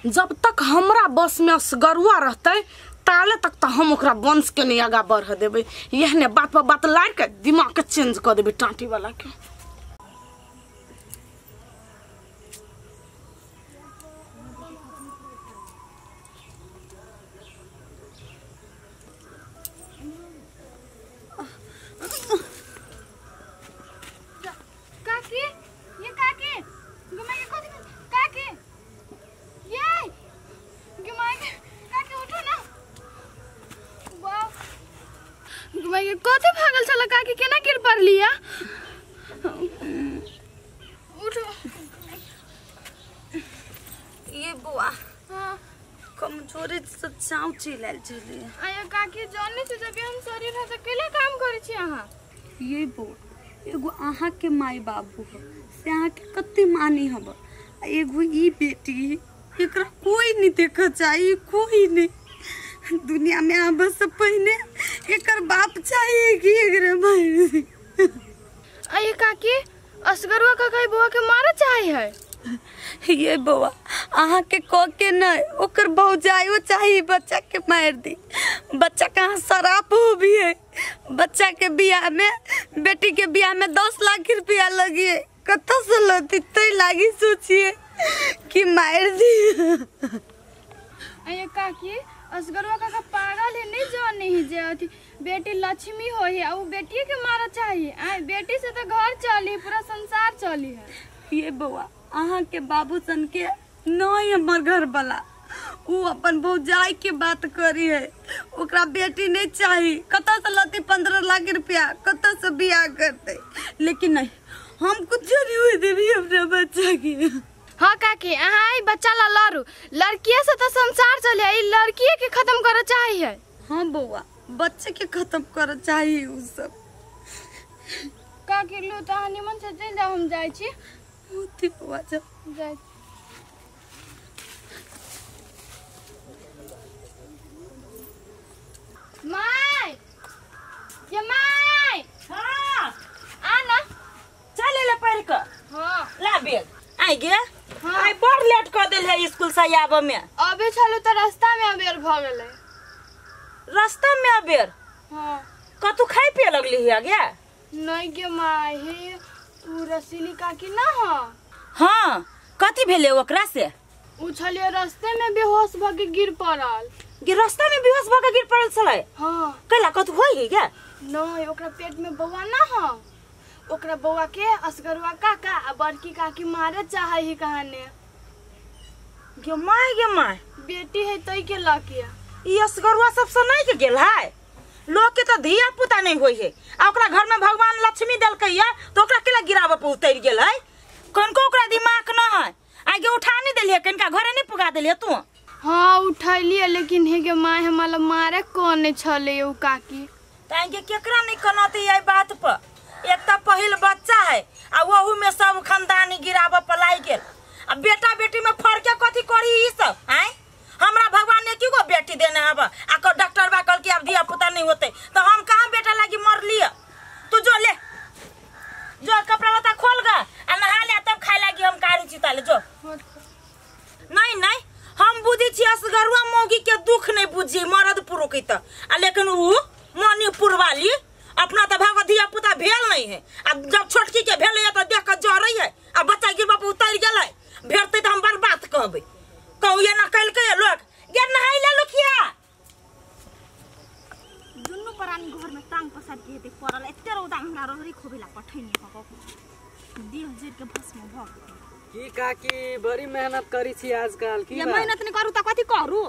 जब तक हमरा बस में असगरुआ रहते ताले तक तो हम ओकरा वंश के नहीं आगा बढ़ देबे। यहने बात पर बात लाड़ के दिमाग के चेंज कर देबे टांटी वाला के। कते भागल चला काकी केना गिर पड़लिया। उठो ये बुआ हां कमजोरी से चाव चिलाल चली आया काकी जाने से जब हम शरीर है अकेले काम करै छी अहाँ। ये बुआ एगो अहाँ के माई बाबू हो से अहाँ के कते मानी हब एगो ई बेटी एकरा कोई नहीं देखा चाहिए कोई नहीं दुनिया में आब से पहले एकर बाप चाहिए कि एकरे माई। आये काकी असगरुआ काका बुआ के मारे चाहे है। ये बुआ अहाँ के क के नहीं ओकर भौजाइयो चाहिए बच्चा के मार दी। बच्चा कहाँ शराब हो भी है। बच्चा के बियाह में बेटी के बियाह में 10 लाख रुपया लगी है कत्ता से लती तई लागी सोचिए कि मार दी। आये काकी असगरुआ काका पागल है नहीं जान नहीं जाती बेटी लक्ष्मी हो है वो बेटी के मारा चाहिए। आए बेटी से तो घर चली पूरा संसार चली है। ये बुआ अहाँ के बाबू सन के नहीं हमर घर वाला वो अपन भौजाई के बात करी है ओकरा बेटी नहीं चाहिए कत्ता से लती 15 लाख रुपया कत्ता से बियाह करते लेकिन नहीं हम कुछ नहीं हुए देवी अपने बच्चा की। हाँ काकी अहाँ बच्चा ला लड़ू लड़किए से तो संसार चले लड़किए के खत्म करे चाहिए। हाँ बुआ बच्चे के खत्म करे चाहिए उ सब। काकी लो तो निमन से चल जाओ हम जाई छी। होती बुआ जा जाई माय ये माय। हां आना चले ले पढ़ के। हां ला बेग आई गे। हाँ। आई बड़ लेट कर देल है स्कूल से आब में। अबे चलो तो रास्ता में अबेर भ गेले। रास्ता में अबेर हां कतु खाई पिए लगली है गे। नहीं गे माय हे तू रसीली काकी ना हो। हां कथि भेले ओकरा से उछलिए रास्ते में बेहोश भ के गिर पड़ल। गे रास्ता में बेहोश भ के गिर पड़ल छले। हां कला कतु होई गे। नहीं ओकरा पेट में बौआ ना हो ओकरा बौआ के असगरुआ काका आ बड़की काकी मारे चाहे ही कहने। गे माय बेटी है तई के लकिया ई असगरुआ सब से नहीं के गेल है लोग के तो धिया पुता नहीं होई है आ ओकरा घर में भगवान लक्ष्मी देलकै या तो ओकरा केला गिरावे पे उतर गेल है कोन को ओकरा दिमाग न है आगे उठा नहीं देलिए कनका घरे नहीं पुगा देलिए तू। हाँ उठैलिए लेकिन हे गे माय हमारा मारे कोने छले उ काकी तांगे केकरा नहीं कनते ये बात पर एक तो पहिल बच्चा है आ वहू में सब खानदानी गिरावे पलाई गेल आ बेटा बेटी में फर्क कथि करी ई सब हैं। हमरा भगवान ने क्यों बेटी देने हब आ को डॉक्टर बा कल कि अब धिया पुता नहीं होते तो हम कहां बेटा लागी मर लिया। तू जो ले जो कपड़ा लता खोल गा आ नहा ले तब खाए लागी हम कारी चिता ले जो। नहीं हम बुझी छी असगरुआ मौगी के दुख नहीं बुझी मरद पुरुष के त आ लेकिन उ मणिपुर वाली अपना तो भाग धिया पुता भेल नहीं है अब जब छोटकी के भेल है तो देख के जर रही है अब बच्चा गिरबा पे उतर गेल भेटते तो हम बर्बाद कहबे कहू ये ना कल के लोग गे नहाई ले लुखिया दुनु परानी घर में टांग पसार के देख पड़ल एते रौदा हमरा रहरी खोबेला पठैनी हक देह जर के भस्म भ की काकी बड़ी मेहनत करी छी आजकल की ये मेहनत नहीं करू त कथि करू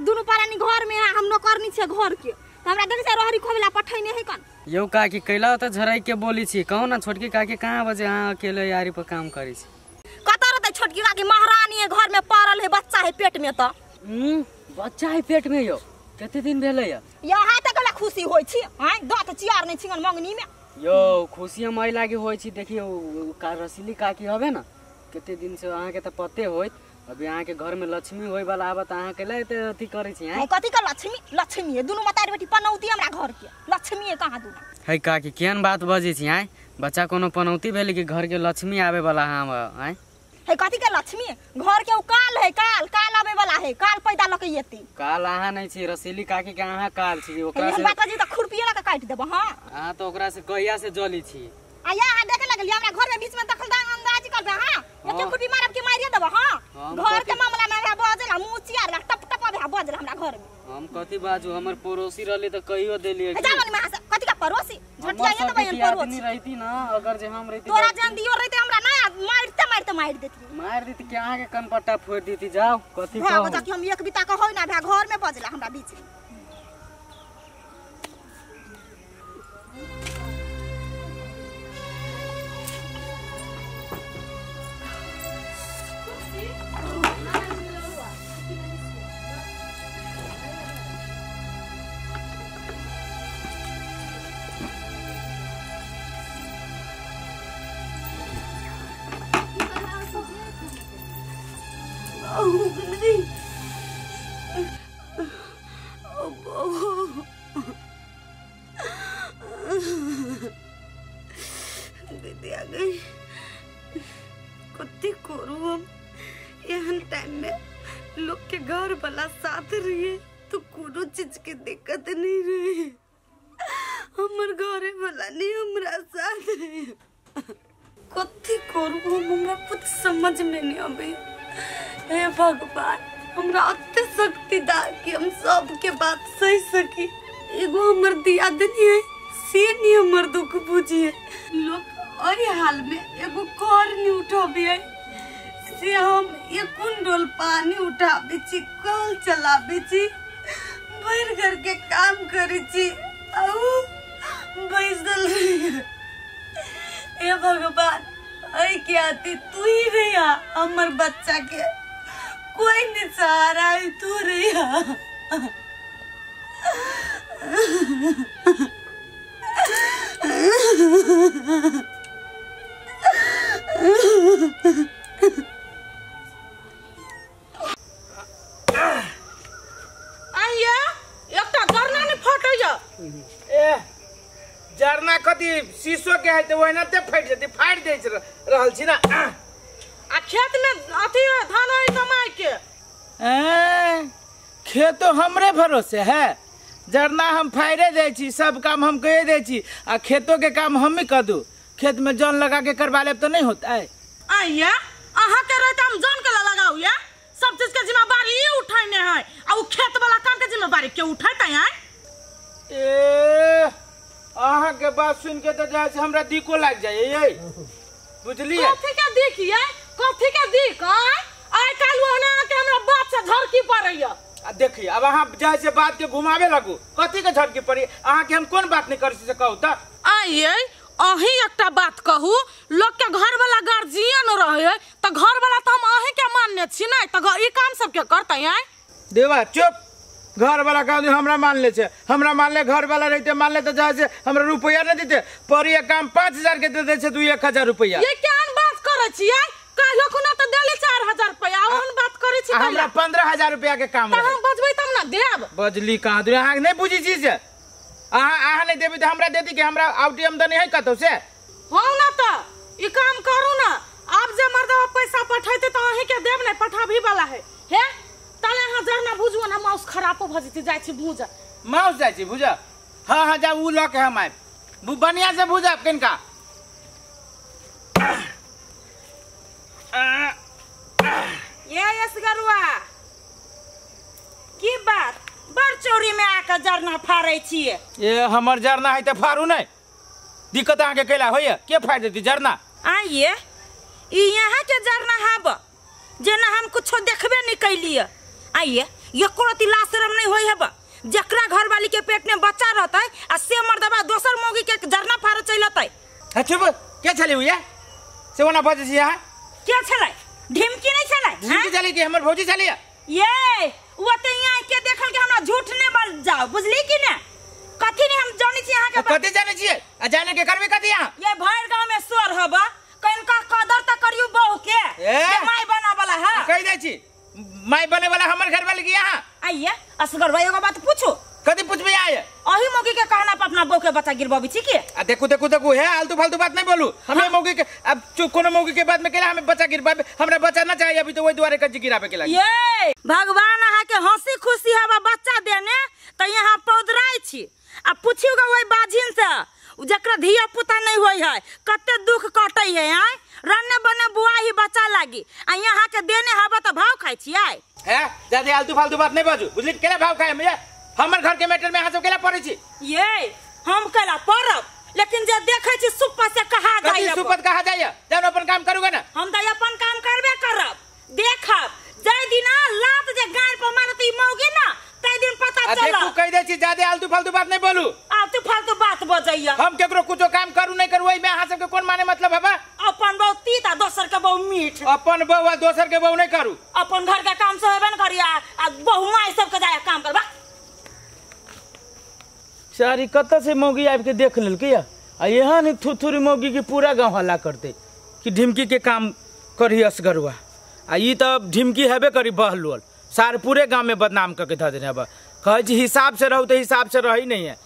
दुनु परानी घर में हम नौकरनी छे घर के हमरा देख से रहरी खोबेला पठैनी है कन यो काकी कैला त झराई के बोली छी कहू ना छोटकी काकी कहां बजे हां अकेले यारी पर काम करी छी कतर त छोटकी काकी महारानी है घर में पड़ल है बच्चा है पेट में त बच्चा है पेट में यो कते दिन भेले यहाँ तक ला खुशी होई छी हां दत चियार नहीं छिंगन मंगनी में यो खुशी मई लागी होई छी देखियो का रसीली काकी हबे ना कते दिन से अहाँ के त पते होइत अभी अहाँ के घर में लक्ष्मी होय वाला आबत अहाँ के ले त अथी करै छी हैं कथि का लक्ष्मी है दुनु मतारी बेटी पनौती हमरा घर के लक्ष्मी है कहां दुनु है काकी केन बात बजे छी हैं बच्चा कोनो पनौती भेले कि घर के लक्ष्मी आवे वाला हम हैं है कथी के लक्ष्मी घर के काल है काल काल आवे वाला है काल पैदा लके येती काल आहा नहीं छी रसीली काकी के आहा काल छी ओकरा हम से बात जी त खुरपिए लके काट देब हां हां तो ओकरा से कहिया से जली छी आया आ देखे लगली हमरा घर में बीच में दखल अंदाज करबे हां एक खुरपी मारब के मारिए देब हां घर के मामला में हमरा बजला मुचिया टप टप आवे बजला हमरा घर में हम कथी बाजू हमर पड़ोसी रहले त कहियो देलिए जावन में कथी का पड़ोसी झटिया ये त बहन पड़ोसी रहती ना अगर जे हम रहती तोरा जान दियो रहते हमरा ना मारते मार देती मार देती के आगे कनपट्टा फोड़ देती जाओ कथी हां बता कि हम एक बिता का होय ना भा घर में बजला हमरा बीच में दीदी आ गई कथी करू हम एहन टाइम में लोग के घर वाला साथ रहिए तो कोनो चीज के दिक्कत नहीं रहे हमर घरे वाला नहीं हमरा साथ रहे कथी करू हम हमरा कुछ समझ में नहीं आवे हे भगवान हमरा अत्ते शक्ति दा कि हम सबके बात सही सकी एगो हमर दियादनी है से नहीं हमर दुख बुझिए लोग और हाल में एगो कर नहीं उठाबे से हम एक कुंडल पानी उठाबे छी कल चलाबे छी भर घर के काम करे छी आउ बैसल हे भगवान ऐ क्या थी तू ही रहिया हमर बच्चा के कोई नहीं सहारा है तू रहिया आइया एकटा जरना नहीं फटैया ए जरना कथी शीशो के है तो ओहिना ते फट जेती फाड़ दे रहल छी ना आ खेत में अथी धान है कमाई के खेतो हमरे भरोसे है जरना हम फाड़े दे छी सब काम हम कहे दे छी आ खेतों के काम हम ही कर दू खेत में जन लगा के करवा ले तो नहीं होता है आइया अहाँ के रहते हम जान के लगाऊ या सब चीज के जिम्मेदारी ये उठाने है आ उ खेत वाला काम के जिम्मेदारी के उठाता है ए अहाँ के बात सुन के तो जैसे हमरा दिको लग जाए ये बुझलिए कथी के देखिए कथी के देख आइ काल ओहना के हमरा बाप से झरकी पड़ैया आ देखिए अब अहाँ जैसे बात के घुमावे लगू कथी के झटकी पड़ी अहाँ के हम कौन बात नहीं कर सकू त आइए अही एकटा बात कहू लोग के घर वाला गार्जियन रहे त घर वाला त हम अही के मानने छी नै त ई काम सब के करतै है देवा चुप घर वाला काम हमरा मान ले छे हमरा मान ले घर वाला रहते मान ले तो जैसे हमरा रुपया नहीं देते पर ये काम 5000 के दे दे छे तू 1000 रुपया ये केहन बात करे छियै कहलो खुना त देले 4000 रुपया ओहन बात करे छी हमरा 15000 रुपया के काम त हम बजबै तब ना देब बजली कहां दू अहाँ नहीं बुझी चीज अहाँ नहीं देबी तो हमरा देती कि हमरा आउटी आमदनी है कतो से हो ना त ई काम करू ना अब जे मर्दवा पैसा पठाइते त अही के देब नै पठाबी वाला है हे तले अहाँ जरना बुझू ना माउस खराब भ जति जाय छी भूजा माउस जाय छी भूजा हां हां जा उ ल के हम आइ बढ़िया से भूजा किनका ये यसगरुआ की बात बड़ चोरी में आके जरना फाड़ै छिए ये हमर जरना है त फाड़ू नहीं दिक्कत अहाँ के कैला होय के फाड़ देती जरना आइए ई यहाँ के जरना हब जेना हम कुछो देखबे नहीं कैलिए आइए एको रति लाशरम नहीं होय हब जकरा घरवाली के पेट में बच्चा रहतै आ से मर्दबा दोसर मौगी के जरना फाड़ चलतै चुप के छले हुआ से ओना बजे छी यहाँ के छलै ढिमकी नहीं छलै ढिमकी चले कि हमर भौजी चले ये वो ते यहाँ के देखल के हमरा झूठ ने बोल जाओ बुझली कि ने कथी ने हम जानी छी यहाँ के कथी जाने छिए आ जाने के करबे कथी यहाँ ये भैर गांव में सोर हबा कनका कदर त करियो बहू के माई बना वाला है कह दे छी माई बने वाला हमर घर वाली के यहाँ आइए असगर भाई एगो बात पूछो कथी पूछबे है अही मौगी के कहना पर अपना बहू के बच्चा गिरबाबी छी के देखो देखो देखो है आलतू फालतू बात नहीं बोलू हमें मौगी के अब कोनो मौगी के बाद में केला हमें बच्चा गिरबाबे हमरा बच्चा ना चाहिए अभी तो वही द्वारे कज्जी गिराबे के लागी ये भगवान अहा के हंसी खुशी हवा बच्चा देने त यहाँ पौधराई छी आ पूछियोगा वही बाजिन से जकरा धिया पुता नहीं होई है कते दुख कटै है आय रन्ने बने बुआ ही बच्चा लागी आ यहाँ के देने हवा त भाव खाई छी आय है ज्यादा आलतू फालतू बात नहीं बाजू बुझली केला भाव खाए मैं हमर घर के मैटर में हाथ केला पड़े छी ये हम केला पड़ब लेकिन जे देखे छी सुप्पा से कहा जाय सुपत कहा जाय जब अपन काम करूगा ना हम त अपन काम करबे करब देखब जय दिना लात जे गाड़ पर मारती मौगी ना तै दिन पता चला देखू कह दे छी ज्यादा आलतू फालतू बात नहीं बोलू आलतू फालतू बात बजैया हम केकरो कुछो काम करू नहीं करू वही में अहाँ सबके कोन माने मतलब है बा अपन बहू तीत आ दोसर के बहू मीठ अपन बहू आ दोसर के बहू नहीं करू अपन घर का काम से हेबे न करिया आ बहू माई सब के जाया काम करबा सारी कत से मौगी आब के देख लेल के आ यहाँ नहीं थुथुरी मौगी की पूरा गांव हल्ला करते कि ढिमकी के काम करी असगरुआ आ ई तो ढिमकी हेबे करी बहलोल सारे पूरे गांव में बदनाम करके धऽ देने अब कहे हिसाब से रहू तो हिसाब से रही नहीं है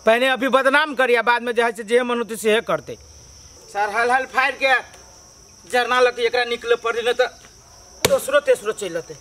पहले अभी बदनाम करिया बाद में जैसे जे मन होते से करते सर हल हल फाड़ के जरना लग एकरा निकले पड़ी न तो दोसरो तेसरो चलते